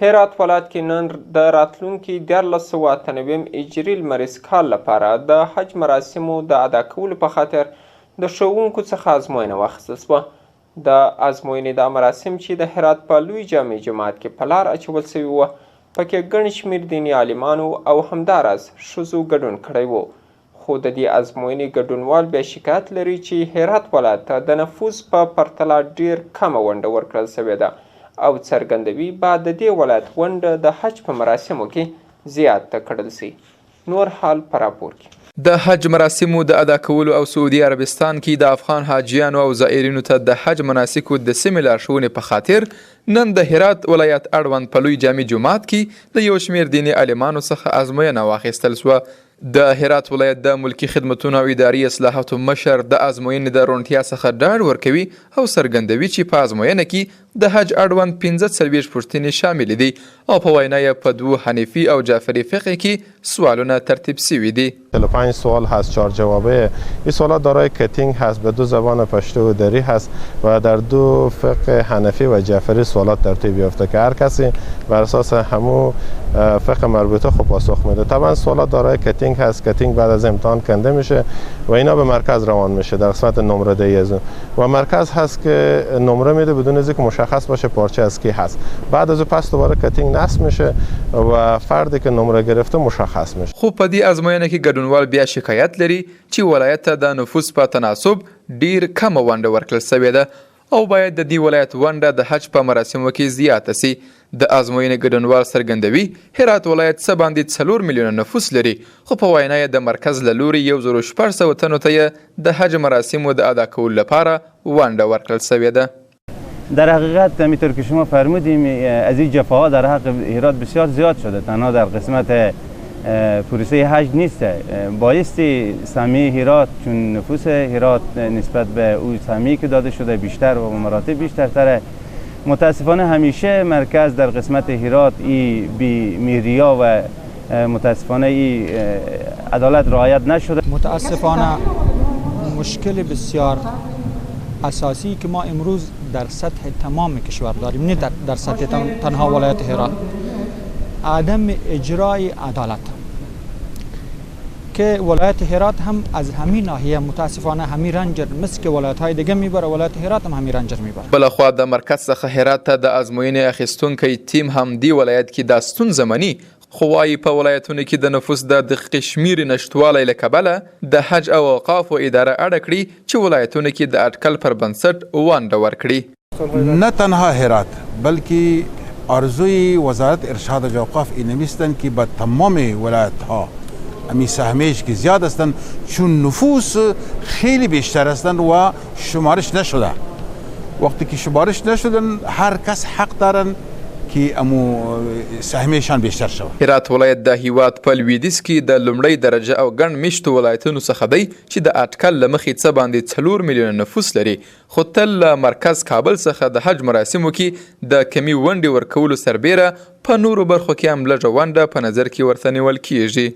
هرات ولایت کې نن د راتلونکي 1498 هجري لمریز کال لپاره د حج مراسمو د ادا کولو په خاطر د ښوونکو څخه ازموینه واخیستل شوه. د ازموینې دا مراسم چې د هرات په لوی جامع جماعت کې په لار اچول شوي وو، پکې ګڼ شمېر دیني عالمانو او همداراز ښځو ګډون کړی و. خو د دې ازموینې ګډونوال بیا شکایت لري چې هرات ولایت ته د نفوس په پرتله ډېر کمه ونډه ورکړل شوې ده او څرګندوي بعد د دې ولایت ونډه د حج په مراسمو کې زیاته کړل شي. نور حال په راپور کې. د حج مراسمو د ادا کولو او سعودي عربستان کې د افغان حاجیانو او زائرینو ته د حج مناسکو د سمې لارښوونې په خاطر نن د هرات ولایت اړوند په لوی جامع جومات کې د یو شمېر دیني عالمانو څخه ازموینه واخیستل شوه. د هرات ولایت د ملکی خدمتونو او اداري اصلاحاتو مشر د ازموینې د روڼتیا څخه ډاډ ورکوي او څرګندوي چې په ازموینه کې د حج اړوند 45 پوښتنې شاملې دي او په وینا یې په 2 حنفي او جعفری فقه کې سوالونه ترتیب شوي دي. 45 سوال هست، 4 جوابه. این سوالات دارای کتینگ هست، به 2 زبان پشتو و دری هست و در 2 فقه حنفی و جعفری سوالات ترتیب یافته که هر کسی بر اساس همون فقه مربوطه خب پاسخ میده. طبعا سوالات دارای کتینگ هست، کتینگ بعد از امتحان کنده میشه و اینا به مرکز روان میشه در قسمت نمره دهی از اون و مرکز هست که نمره میده بدون از اینکه مشخص باشه پارچه از کی هست. بعد از اون پس دوباره کتینگ نصب میشه و فردی که نمره گرفته مشخص میشه. خو په دې ازموینه کې ګډونوال بیا شکایت لري چې ولایت ته د نفوس په تناسب ډیر کمه ونډه ورکړل شوې ده او باید د دې ولایت ونډه د حج په مراسمو کې زیاته سي. د ازموینې ګډونوال څرګندوي هرات ولایت څه باندې 4 میلیونه نفوس لري، خو په وینا یې د مرکز له لوري 1600 تنو ته د حج مراسمو د ادا کولو لپاره ونډه ورکړل شوې ده. در حقیقت همینطور که شما فرمودیم از این جفاها در حق هرات بسیار زیاد شده، تنها در قسمت پروسه حج نیست. بایستی سهمیه هرات چون نفوس هرات نسبت به او سهمیه که داده شده بیشتر و مراتب بیشتره. متاسفانه همیشه مرکز در قسمت هرات ای بی میریا و متاسفانه ای عدالت رعایت نشده. متاسفانه مشکل بسیار اساسی که ما امروز در سطح تمام کشور داریم، نه در سطح تنها ولایت هرات، عدم اجرای عدالت که ولایت هرات هم از همین ناحیه متاسفانه همین رنج مثل که ولایت های دیگه میبره، ولایت هرات هم همین رنج میبره. بلخوا د مرکز څخه هرات ته د ازموینې اخیستونکي تیم هم دی ولایت کې د ستونزه مني، خو وايي په ولایتونو کې د نفوس د دقیق شمیر نشټوالی له کبله د حج او اوقافو اداره اړه کړي چې ولایتونو کې د اټکل پر بنسټ ونډه ورکړي. نه تنها هرات بلکه آرزوی وزارت ارشاد و اوقاف این نیستند که به تمام ولایت ها امی سهمیش که زیاد هستند چون نفوس خیلی بیشتر هستند و شمارش نشده. وقتی که شمارش نشدن هر کس حق دارن که امو سهمیشان بیشتر شود. هرات ولایت د هیواد په لویدیځ کې د لومړی درجه او ګڼ میشتو ولایتونو څخه دی چې د اټکل له مخې څه باندې 4 میلیونه نفوس لري، خو تل له مرکز کابل څخه د حج مراسمو کې د کمی ونډې ورکولو سربیره په نورو برخو کې هم لږه ونډه په نظر کې ورته نیول کیږي.